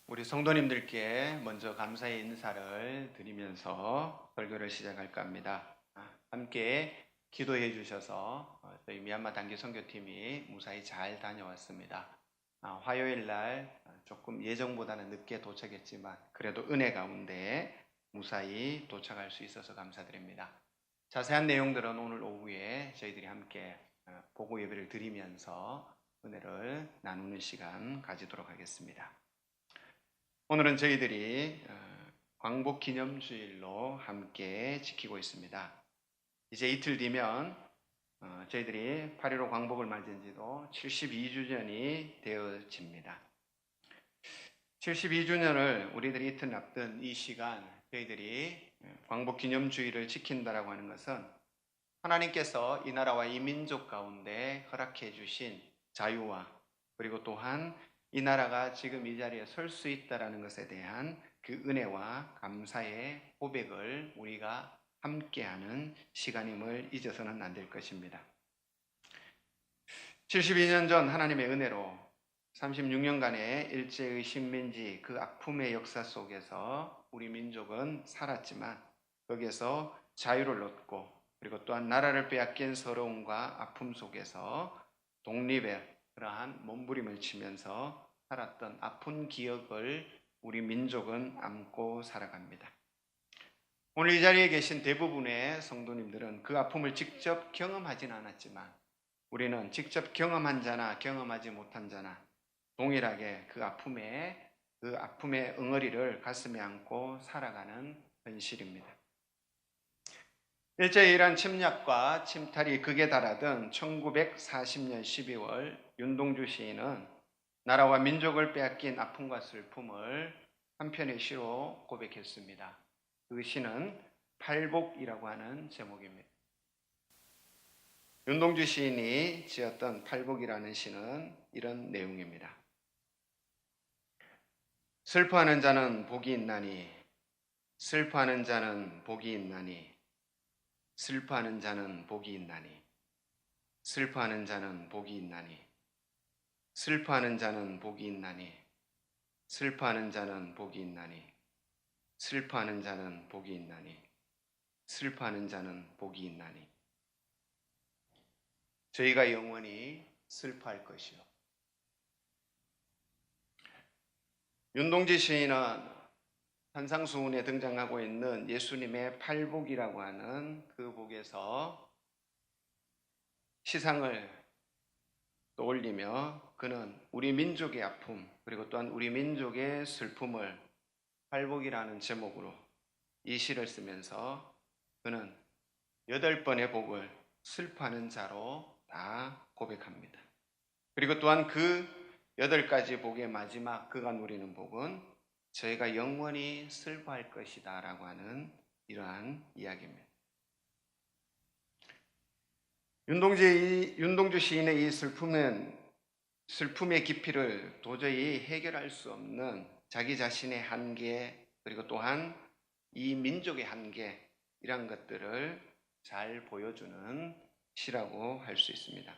우리 성도님들께 먼저 감사의 인사를 드리면서 설교를 시작할까 합니다. 함께 기도해 주셔서 저희 미얀마 단기 선교팀이 무사히 잘 다녀왔습니다. 화요일 날 조금 예정보다는 늦게 도착했지만 그래도 은혜 가운데 무사히 도착할 수 있어서 감사드립니다. 자세한 내용들은 오늘 오후에 저희들이 함께 보고 예배를 드리면서 은혜를 나누는 시간 가지도록 하겠습니다. 오늘은 저희들이 광복 기념주일로 함께 지키고 있습니다. 이제 이틀 뒤면 저희들이 8.15 광복을 맞은 지도 72주년이 되어집니다. 72주년을 우리들이 이틀 앞둔 이 시간 저희들이 광복 기념주일을 지킨다라고 하는 것은 하나님께서 이 나라와 이 민족 가운데 허락해 주신 자유와 그리고 또한 이 나라가 지금 이 자리에 설 수 있다는 것에 대한 그 은혜와 감사의 고백을 우리가 함께하는 시간임을 잊어서는 안 될 것입니다. 72년 전 하나님의 은혜로 36년간의 일제의 식민지 그 아픔의 역사 속에서 우리 민족은 살았지만 거기에서 자유를 얻고 그리고 또한 나라를 빼앗긴 서러움과 아픔 속에서 독립의 그러한 몸부림을 치면서 살았던 아픈 기억을 우리 민족은 안고 살아갑니다. 오늘 이 자리에 계신 대부분의 성도님들은 그 아픔을 직접 경험하진 않았지만 우리는 직접 경험한 자나 경험하지 못한 자나 동일하게 그 아픔의 응어리를 가슴에 안고 살아가는 현실입니다. 일제의 이란 침략과 침탈이 극에 달하던 1940년 12월 윤동주 시인은 나라와 민족을 빼앗긴 아픔과 슬픔을 한 편의 시로 고백했습니다. 그 시는 팔복이라고 하는 제목입니다. 윤동주 시인이 지었던 팔복이라는 시는 이런 내용입니다. 슬퍼하는 자는 복이 있나니 슬퍼하는 자는 복이 있나니 슬퍼하는 자는 복이 있나니 슬퍼하는 자는 복이 있나니 슬퍼하는 자는 복이 있나니 슬퍼하는 자는 복이 있나니 슬퍼하는 자는 복이 있나니 슬퍼하는 자는 복이 있나니 저희가 영원히 슬퍼할 것이요. 윤동지 시인은 산상수훈에 등장하고 있는 예수님의 팔복이라고 하는 그 복에서 시상을 떠올리며 그는 우리 민족의 아픔 그리고 또한 우리 민족의 슬픔을 팔복이라는 제목으로 이 시를 쓰면서 그는 8번의 복을 슬퍼하는 자로 다 고백합니다. 그리고 또한 그 8가지 복의 마지막 그가 누리는 복은 저희가 영원히 슬퍼할 것이다 라고 하는 이러한 이야기입니다. 윤동주 시인의 이 슬픔의 깊이를 도저히 해결할 수 없는 자기 자신의 한계 그리고 또한 이 민족의 한계 이런 것들을 잘 보여주는 시라고 할 수 있습니다.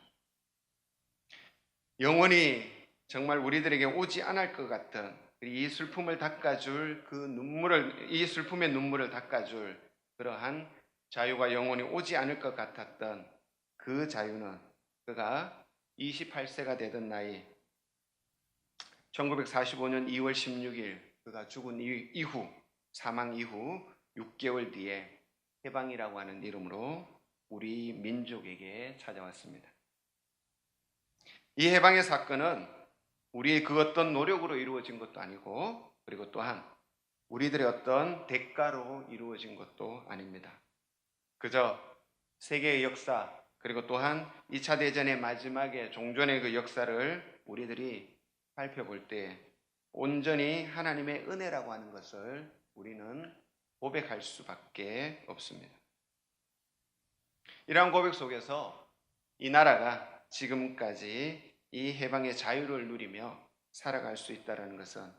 영원히 정말 우리들에게 오지 않을 것 같은 이 슬픔을 닦아줄 이 슬픔의 눈물을 닦아줄 그러한 자유가 영원히 오지 않을 것 같았던 그 자유는 그가 28세가 되던 나이 1945년 2월 16일 그가 죽은 이후 사망 이후 6개월 뒤에 해방이라고 하는 이름으로 우리 민족에게 찾아왔습니다. 이 해방의 사건은 우리의 그 어떤 노력으로 이루어진 것도 아니고 그리고 또한 우리들의 어떤 대가로 이루어진 것도 아닙니다. 그저 세계의 역사 그리고 또한 2차 대전의 마지막에 종전의 그 역사를 우리들이 살펴볼 때 온전히 하나님의 은혜라고 하는 것을 우리는 고백할 수밖에 없습니다. 이러한 고백 속에서 이 나라가 지금까지 이 해방의 자유를 누리며 살아갈 수 있다는 것은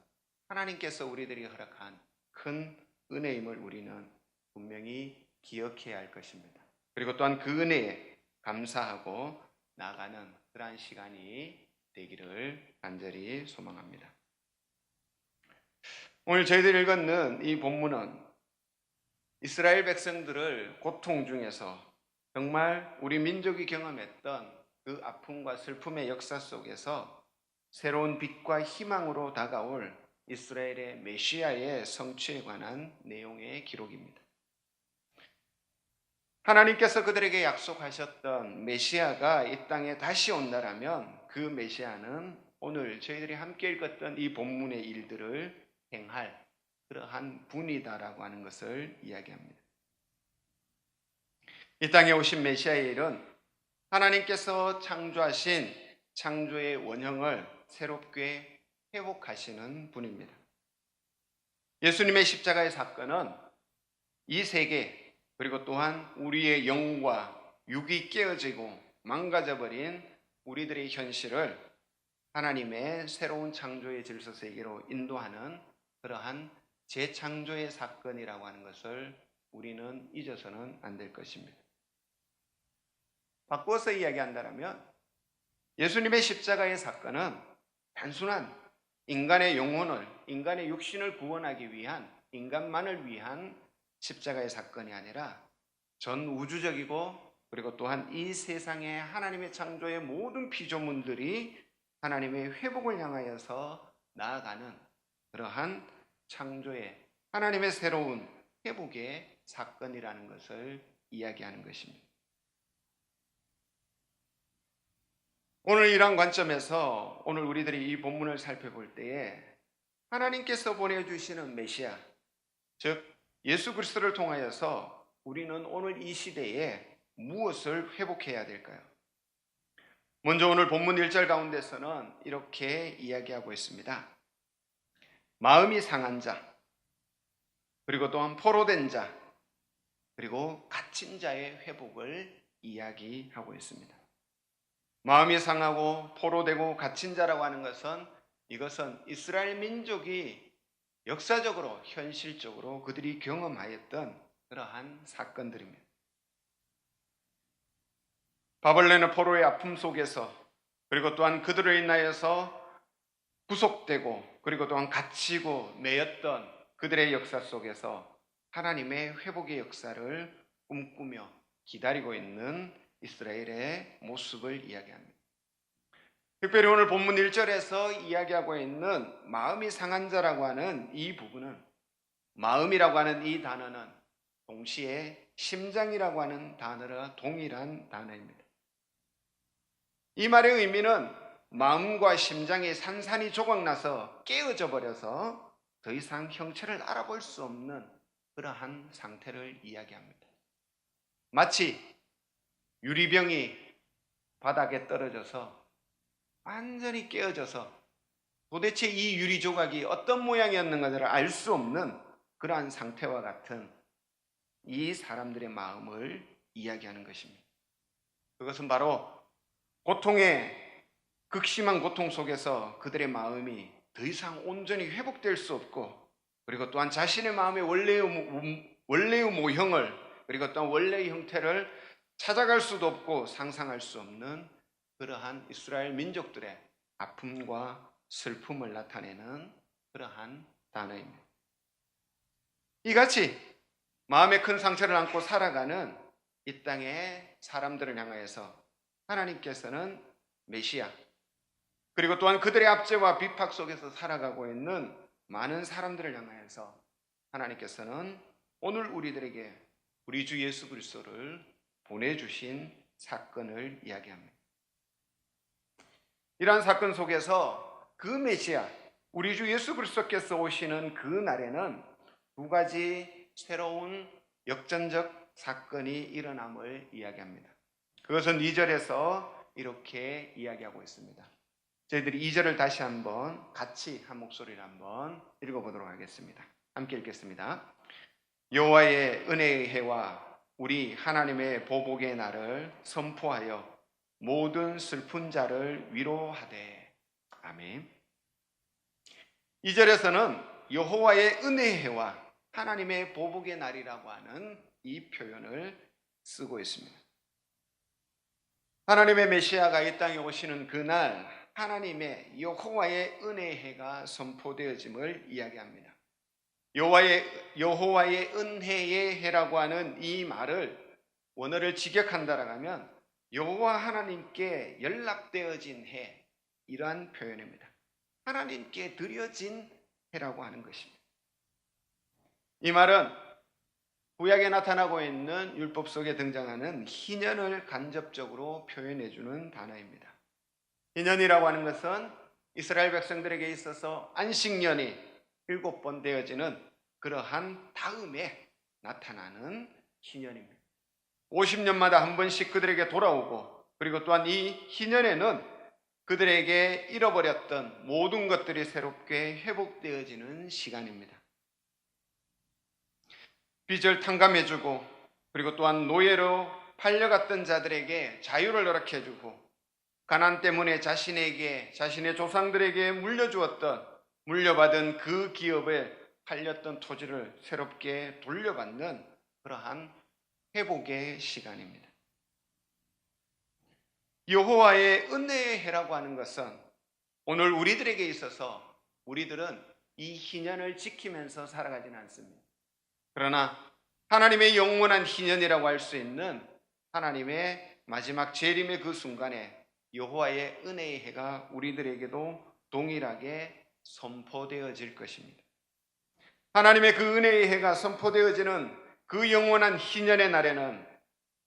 하나님께서 우리들에게 허락한 큰 은혜임을 우리는 분명히 기억해야 할 것입니다. 그리고 또한 그 은혜에 감사하고 나아가는 그러한 시간이 되기를 간절히 소망합니다. 오늘 저희들이 읽었는 이 본문은 이스라엘 백성들을 고통 중에서 정말 우리 민족이 경험했던 그 아픔과 슬픔의 역사 속에서 새로운 빛과 희망으로 다가올 이스라엘의 메시아의 성취에 관한 내용의 기록입니다. 하나님께서 그들에게 약속하셨던 메시아가 이 땅에 다시 온다라면 그 메시아는 오늘 저희들이 함께 읽었던 이 본문의 일들을 행할 그러한 분이다라고 하는 것을 이야기합니다. 이 땅에 오신 메시아의 일은 하나님께서 창조하신 창조의 원형을 새롭게 회복하시는 분입니다. 예수님의 십자가의 사건은 이 세계 그리고 또한 우리의 영과 육이 깨어지고 망가져버린 우리들의 현실을 하나님의 새로운 창조의 질서 세계로 인도하는 그러한 재창조의 사건이라고 하는 것을 우리는 잊어서는 안 될 것입니다. 바꾸어서 이야기한다면 예수님의 십자가의 사건은 단순한 인간의 영혼을, 인간의 육신을 구원하기 위한, 인간만을 위한 십자가의 사건이 아니라 전 우주적이고 그리고 또한 이 세상의 하나님의 창조의 모든 피조물들이 하나님의 회복을 향하여서 나아가는 그러한 창조의 하나님의 새로운 회복의 사건이라는 것을 이야기하는 것입니다. 오늘 이러한 관점에서 오늘 우리들이 이 본문을 살펴볼 때에 하나님께서 보내주시는 메시아, 즉 예수 그리스도를 통하여서 우리는 오늘 이 시대에 무엇을 회복해야 될까요? 먼저 오늘 본문 1절 가운데서는 이렇게 이야기하고 있습니다. 마음이 상한 자, 그리고 또한 포로된 자, 그리고 갇힌 자의 회복을 이야기하고 있습니다. 마음이 상하고 포로되고 갇힌 자라고 하는 것은 이것은 이스라엘 민족이 역사적으로 현실적으로 그들이 경험하였던 그러한 사건들입니다. 바벨론의 포로의 아픔 속에서 그리고 또한 그들로 인하여서 구속되고 그리고 또한 갇히고 매였던 그들의 역사 속에서 하나님의 회복의 역사를 꿈꾸며 기다리고 있는 이스라엘의 모습을 이야기합니다. 특별히 오늘 본문 1절에서 이야기하고 있는 마음이 상한 자라고 하는 이 부분은, 마음이라고 하는 이 단어는 동시에 심장이라고 하는 단어와 동일한 단어입니다. 이 말의 의미는 마음과 심장이 산산이 조각나서 깨어져 버려서 더 이상 형체를 알아볼 수 없는 그러한 상태를 이야기합니다. 마치 유리병이 바닥에 떨어져서 완전히 깨어져서 도대체 이 유리 조각이 어떤 모양이었는가를 알 수 없는 그러한 상태와 같은 이 사람들의 마음을 이야기하는 것입니다. 그것은 바로 고통의 극심한 고통 속에서 그들의 마음이 더 이상 온전히 회복될 수 없고 그리고 또한 자신의 마음의 원래의 모형을 그리고 또한 원래의 형태를 찾아갈 수도 없고 상상할 수 없는 그러한 이스라엘 민족들의 아픔과 슬픔을 나타내는 그러한 단어입니다. 이같이 마음의 큰 상처를 안고 살아가는 이 땅의 사람들을 향하여서 하나님께서는 메시아 그리고 또한 그들의 압제와 비팍 속에서 살아가고 있는 많은 사람들을 향하여서 하나님께서는 오늘 우리들에게 우리 주 예수 그리스도를 보내주신 사건을 이야기합니다. 이러한 사건 속에서 그 메시아, 우리 주 예수 그리스도께서 오시는 그 날에는 두 가지 새로운 역전적 사건이 일어남을 이야기합니다. 그것은 2절에서 이렇게 이야기하고 있습니다. 저희들이 2절을 다시 한번 같이 한 목소리로 한번 읽어보도록 하겠습니다. 함께 읽겠습니다. 여호와의 은혜의 해와 우리 하나님의 보복의 날을 선포하여 모든 슬픈 자를 위로하되. 아멘. 2절에서는 여호와의 은혜의 해와 하나님의 보복의 날이라고 하는 이 표현을 쓰고 있습니다. 하나님의 메시아가 이 땅에 오시는 그날 하나님의 여호와의 은혜의 해가 선포되어짐을 이야기합니다. 여호와의 은혜의 해라고 하는 이 말을 원어를 직역한다라고 하면 여호와 하나님께 연락되어진 해, 이러한 표현입니다. 하나님께 드려진 해라고 하는 것입니다. 이 말은 구약에 나타나고 있는 율법 속에 등장하는 희년을 간접적으로 표현해 주는 단어입니다. 희년이라고 하는 것은 이스라엘 백성들에게 있어서 안식년이 7번 되어지는 그러한 다음에 나타나는 희년입니다. 50년마다 한 번씩 그들에게 돌아오고, 그리고 또한 이 희년에는 그들에게 잃어버렸던 모든 것들이 새롭게 회복되어지는 시간입니다. 빚을 탕감해주고, 그리고 또한 노예로 팔려갔던 자들에게 자유를 허락해주고, 가난 때문에 자신의 조상들에게 물려받은 그 기업에 팔렸던 토지를 새롭게 돌려받는 그러한 회복의 시간입니다. 여호와의 은혜의 해라고 하는 것은 오늘 우리들에게 있어서 우리들은 이 희년을 지키면서 살아가지는 않습니다. 그러나 하나님의 영원한 희년이라고 할 수 있는 하나님의 마지막 재림의 그 순간에 여호와의 은혜의 해가 우리들에게도 동일하게 선포되어질 것입니다. 하나님의 그 은혜의 해가 선포되어지는 그 영원한 희년의 날에는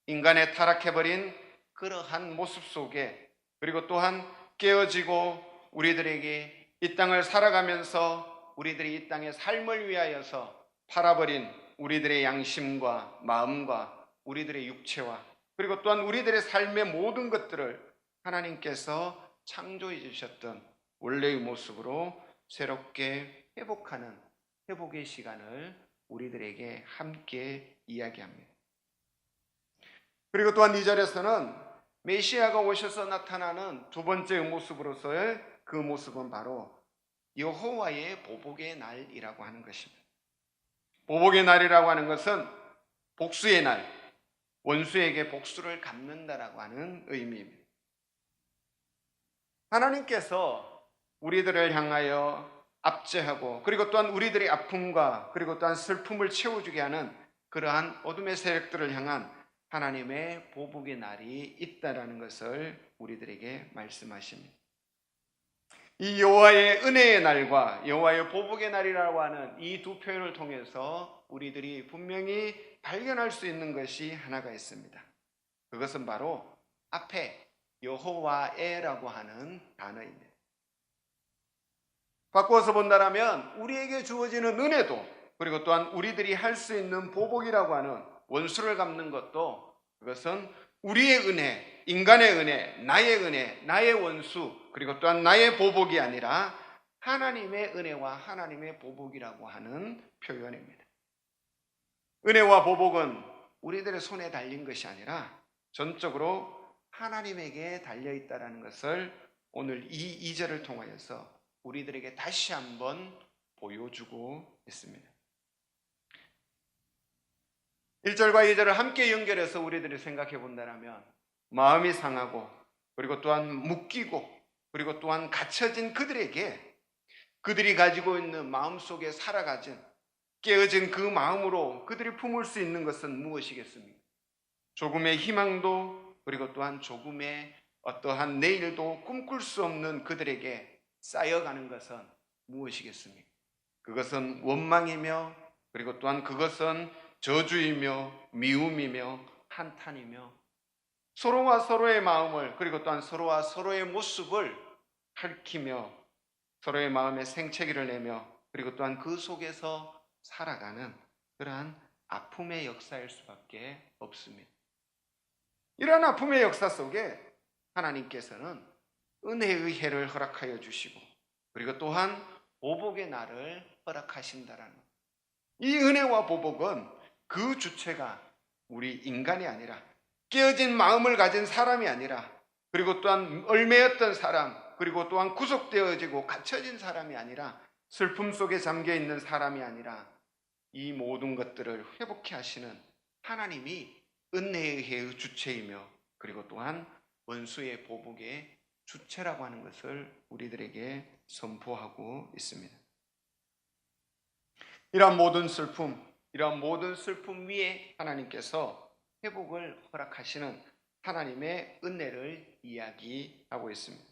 인간의 타락해버린 그러한 모습 속에, 그리고 또한 깨어지고 우리들에게 이 땅을 살아가면서 우리들이 이 땅의 삶을 위하여서 팔아버린 우리들의 양심과 마음과 우리들의 육체와, 그리고 또한 우리들의 삶의 모든 것들을 하나님께서 창조해 주셨던 원래의 모습으로 새롭게 회복하는 회복의 시간을 우리들에게 함께 이야기합니다. 그리고 또한 이 절에서는 메시아가 오셔서 나타나는 두 번째 모습으로서의 그 모습은 바로 여호와의 보복의 날이라고 하는 것입니다. 보복의 날이라고 하는 것은 복수의 날, 원수에게 복수를 갚는다라고 하는 의미입니다. 하나님께서 우리들을 향하여 압제하고, 그리고 또한 우리들의 아픔과 그리고 또한 슬픔을 채워주게 하는 그러한 어둠의 세력들을 향한 하나님의 보복의 날이 있다라는 것을 우리들에게 말씀하십니다. 이 여호와의 은혜의 날과 여호와의 보복의 날이라고 하는 이 두 표현을 통해서 우리들이 분명히 발견할 수 있는 것이 하나가 있습니다. 그것은 바로 앞에 여호와의라고 하는 단어입니다. 바꾸어서 본다면 우리에게 주어지는 은혜도, 그리고 또한 우리들이 할 수 있는 보복이라고 하는 원수를 갚는 것도, 그것은 우리의 은혜, 인간의 은혜, 나의 원수, 그리고 또한 나의 보복이 아니라 하나님의 은혜와 하나님의 보복이라고 하는 표현입니다. 은혜와 보복은 우리들의 손에 달린 것이 아니라 전적으로 하나님에게 달려있다는 것을 오늘 이 2절을 통하여서 우리들에게 다시 한번 보여주고 있습니다. 1절과 2절을 함께 연결해서 우리들이 생각해 본다면 마음이 상하고, 그리고 또한 묶이고, 그리고 또한 갇혀진 그들에게 그들이 가지고 있는 마음속에 살아가진 깨어진 그 마음으로 그들이 품을 수 있는 것은 무엇이겠습니까? 조금의 희망도, 그리고 또한 조금의 어떠한 내일도 꿈꿀 수 없는 그들에게 쌓여가는 것은 무엇이겠습니까? 그것은 원망이며, 그리고 또한 그것은 저주이며 미움이며 한탄이며, 서로와 서로의 마음을, 그리고 또한 서로와 서로의 모습을 핥히며 서로의 마음에 생채기를 내며, 그리고 또한 그 속에서 살아가는 그러한 아픔의 역사일 수밖에 없습니다. 이러한 아픔의 역사 속에 하나님께서는 은혜의 해를 허락하여 주시고, 그리고 또한 보복의 날을 허락하신다라는, 이 은혜와 보복은 그 주체가 우리 인간이 아니라, 깨어진 마음을 가진 사람이 아니라, 그리고 또한 얽매였던 사람, 그리고 또한 구속되어지고 갇혀진 사람이 아니라, 슬픔 속에 잠겨있는 사람이 아니라, 이 모든 것들을 회복케 하시는 하나님이 은혜의 해의 주체이며, 그리고 또한 원수의 보복의 주체라고 하는 것을 우리들에게 선포하고 있습니다. 이러한 모든 슬픔 위에 하나님께서 회복을 허락하시는 하나님의 은혜를 이야기하고 있습니다.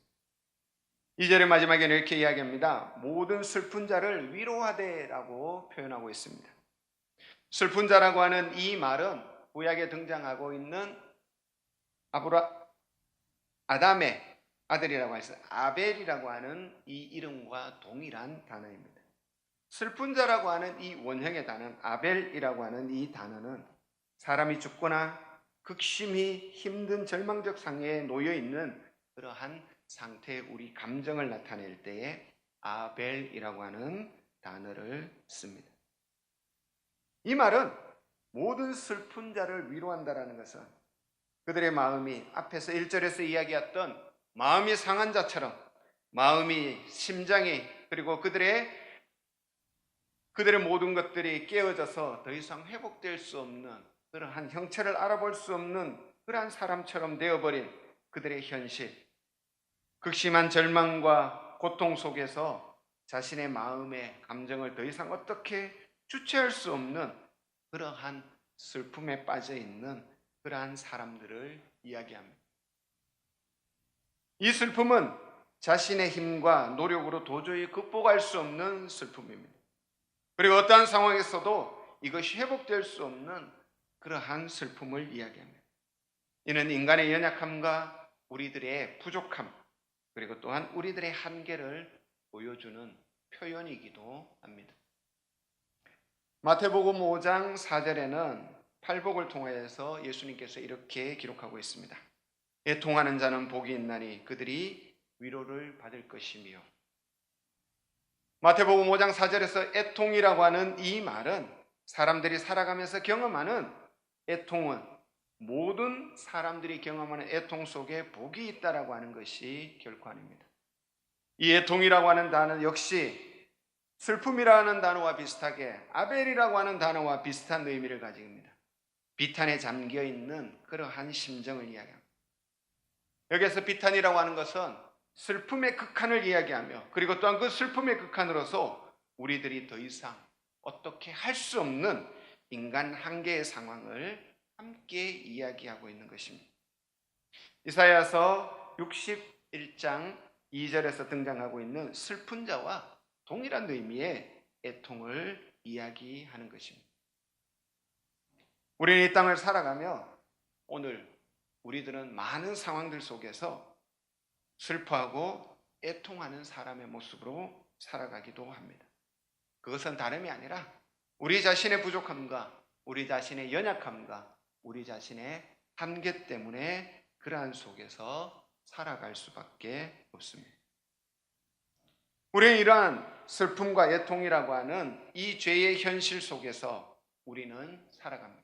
2절의 마지막에는 이렇게 이야기합니다. 모든 슬픈 자를 위로하되라고 표현하고 있습니다. 슬픈 자라고 하는 이 말은 구약에 등장하고 있는 아담의 아들이라고 해서 아벨이라고 하는 이 이름과 동일한 단어입니다. 슬픈 자라고 하는 이 원형의 단어 아벨이라고 하는 이 단어는 사람이 죽거나 극심히 힘든 절망적 상태에 놓여 있는 그러한 상태의 우리 감정을 나타낼 때에 아벨이라고 하는 단어를 씁니다. 이 말은 모든 슬픈 자를 위로한다라는 것은 그들의 마음이 앞에서 1절에서 이야기했던 마음이 상한 자처럼 마음이 심장이 그리고 그들의 모든 것들이 깨어져서 더 이상 회복될 수 없는 그러한 형체를 알아볼 수 없는 그러한 사람처럼 되어버린 그들의 현실, 극심한 절망과 고통 속에서 자신의 마음의 감정을 더 이상 어떻게 주체할 수 없는 그러한 슬픔에 빠져 있는 그러한 사람들을 이야기합니다. 이 슬픔은 자신의 힘과 노력으로 도저히 극복할 수 없는 슬픔입니다. 그리고 어떠한 상황에서도 이것이 회복될 수 없는 그러한 슬픔을 이야기합니다. 이는 인간의 연약함과 우리들의 부족함 그리고 또한 우리들의 한계를 보여주는 표현이기도 합니다. 마태복음 5장 4절에는 팔복을 통하여서 예수님께서 이렇게 기록하고 있습니다. 애통하는 자는 복이 있나니 그들이 위로를 받을 것이며 마태복음 5장 4절에서 애통이라고 하는 이 말은 사람들이 살아가면서 경험하는 애통은 모든 사람들이 경험하는 애통 속에 복이 있다라고 하는 것이 결코 아닙니다. 이 애통이라고 하는 단어 역시 슬픔이라는 단어와 비슷하게 아벨이라고 하는 단어와 비슷한 의미를 가지고 있습니다. 비탄에 잠겨있는 그러한 심정을 이야기합니다. 여기서 비탄이라고 하는 것은 슬픔의 극한을 이야기하며 그리고 또한 그 슬픔의 극한으로서 우리들이 더 이상 어떻게 할 수 없는 인간 한계의 상황을 함께 이야기하고 있는 것입니다. 이사야서 61장 2절에서 등장하고 있는 슬픈 자와 동일한 의미의 애통을 이야기하는 것입니다. 우리는 이 땅을 살아가며 오늘 우리들은 많은 상황들 속에서 슬퍼하고 애통하는 사람의 모습으로 살아가기도 합니다. 그것은 다름이 아니라 우리 자신의 부족함과 우리 자신의 연약함과 우리 자신의 한계 때문에 그러한 속에서 살아갈 수밖에 없습니다. 우리는 이러한 슬픔과 애통이라고 하는 이 죄의 현실 속에서 우리는 살아갑니다.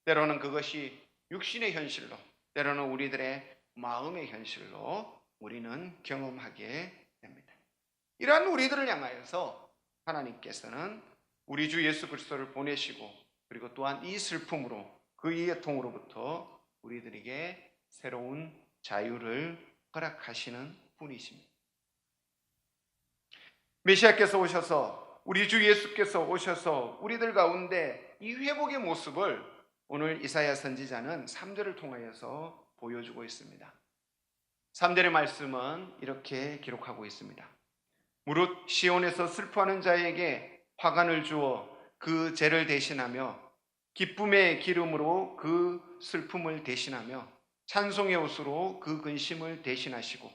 때로는 그것이 육신의 현실로, 때로는 우리들의 마음의 현실로 우리는 경험하게 됩니다. 이러한 우리들을 향하여서 하나님께서는 우리 주 예수 그리스도를 보내시고 그리고 또한 이 슬픔으로 그 애통으로부터 우리들에게 새로운 자유를 허락하시는 분이십니다. 메시아께서 오셔서 우리 주 예수께서 오셔서 우리들 가운데 이 회복의 모습을 오늘 이사야 선지자는 3절을 통하여서 보여주고 있습니다. 3절의 말씀은 이렇게 기록하고 있습니다. 무릇 시온에서 슬퍼하는 자에게 화관을 주어 그 죄를 대신하며 기쁨의 기름으로 그 슬픔을 대신하며 찬송의 옷으로 그 근심을 대신하시고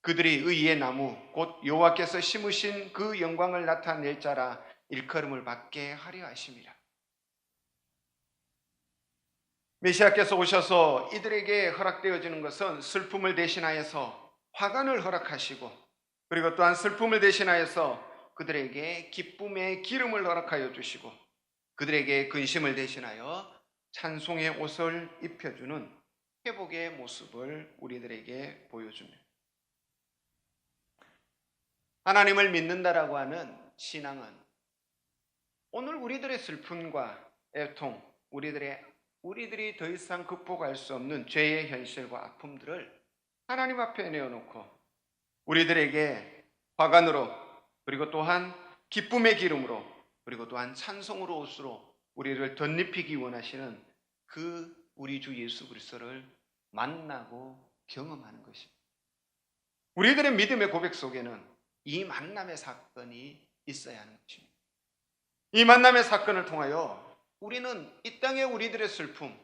그들이 의의 나무 곧 여호와께서 심으신 그 영광을 나타낼 자라 일컬음을 받게 하려 하심이라. 메시아께서 오셔서 이들에게 허락되어지는 것은 슬픔을 대신하여서 화관을 허락하시고 그리고 또한 슬픔을 대신하여서 그들에게 기쁨의 기름을 허락하여 주시고 그들에게 근심을 대신하여 찬송의 옷을 입혀주는 회복의 모습을 우리들에게 보여줍니다. 하나님을 믿는다라고 하는 신앙은 오늘 우리들의 슬픔과 애통, 우리들이 더 이상 극복할 수 없는 죄의 현실과 아픔들을 하나님 앞에 내어놓고 우리들에게 화관으로 그리고 또한 기쁨의 기름으로 그리고 또한 찬송으로 옷으로 우리를 덧입히기 원하시는 그 우리 주 예수 그리스도를 만나고 경험하는 것입니다. 우리들의 믿음의 고백 속에는 이 만남의 사건이 있어야 하는 것입니다. 이 만남의 사건을 통하여 우리는 이 땅의 우리들의 슬픔,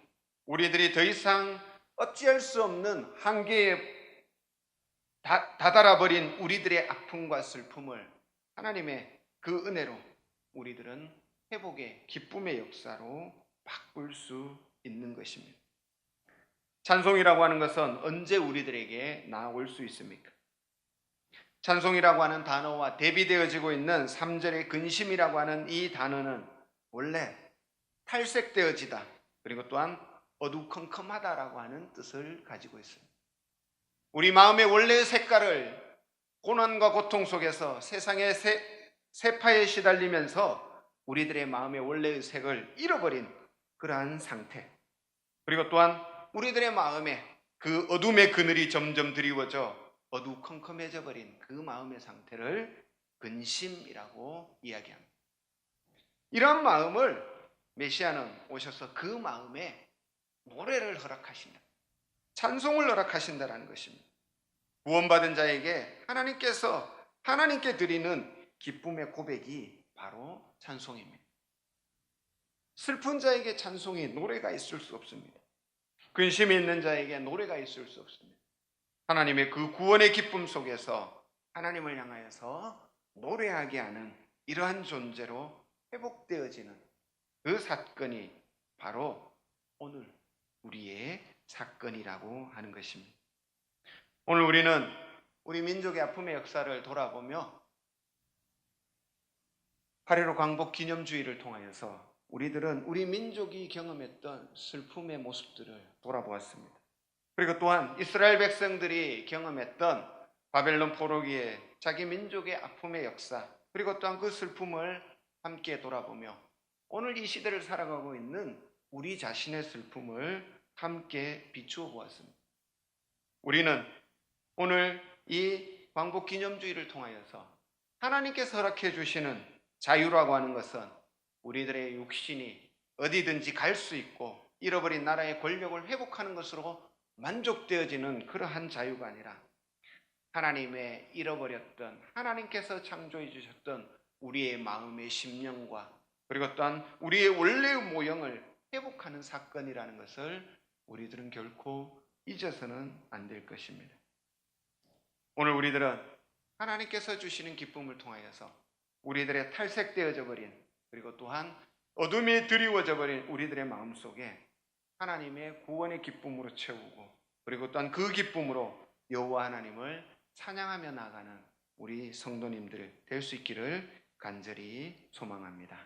우리들이 더 이상 어찌할 수 없는 한계에 다다라버린 우리들의 아픔과 슬픔을 하나님의 그 은혜로 우리들은 회복의 기쁨의 역사로 바꿀 수 있는 것입니다. 찬송이라고 하는 것은 언제 우리들에게 나올 수 있습니까? 찬송이라고 하는 단어와 대비되어지고 있는 3절의 근심이라고 하는 이 단어는 원래 탈색되어지다, 그리고 또한 어두컴컴하다라고 하는 뜻을 가지고 있습니다. 우리 마음의 원래의 색깔을 고난과 고통 속에서 세상의 세파에 시달리면서 우리들의 마음의 원래의 색을 잃어버린 그러한 상태, 그리고 또한 우리들의 마음에 그 어둠의 그늘이 점점 드리워져 어두컴컴해져 버린 그 마음의 상태를 근심이라고 이야기합니다. 이러한 마음을 메시아는 오셔서 그 마음에 노래를 허락하신다, 찬송을 허락하신다라는 것입니다. 구원받은 자에게 하나님께 드리는 기쁨의 고백이 바로 찬송입니다. 슬픈 자에게 찬송이, 노래가 있을 수 없습니다. 근심이 있는 자에게 노래가 있을 수 없습니다. 하나님의 그 구원의 기쁨 속에서 하나님을 향하여서 노래하게 하는 이러한 존재로 회복되어지는 그 사건이 바로 오늘 우리의 사건이라고 하는 것입니다. 오늘 우리는 우리 민족의 아픔의 역사를 돌아보며 8.15 광복 기념주의를 통하여서 우리들은 우리 민족이 경험했던 슬픔의 모습들을 돌아보았습니다. 그리고 또한 이스라엘 백성들이 경험했던 바벨론 포로기의 자기 민족의 아픔의 역사, 그리고 또한 그 슬픔을 함께 돌아보며 오늘 이 시대를 살아가고 있는 우리 자신의 슬픔을 함께 비추어 보았습니다. 우리는 오늘 이 광복 기념주의를 통하여서 하나님께서 허락해 주시는 자유라고 하는 것은 우리들의 육신이 어디든지 갈 수 있고 잃어버린 나라의 권력을 회복하는 것으로 만족되어지는 그러한 자유가 아니라 하나님의 잃어버렸던, 하나님께서 창조해 주셨던 우리의 마음의 심령과 그리고 또한 우리의 원래의 모형을 회복하는 사건이라는 것을 우리들은 결코 잊어서는 안 될 것입니다. 오늘 우리들은 하나님께서 주시는 기쁨을 통하여서 우리들의 탈색되어져 버린, 그리고 또한 어둠이 드리워져 버린 우리들의 마음속에 하나님의 구원의 기쁨으로 채우고, 그리고 또한 그 기쁨으로 여호와 하나님을 찬양하며 나가는 우리 성도님들 될 수 있기를 간절히 소망합니다.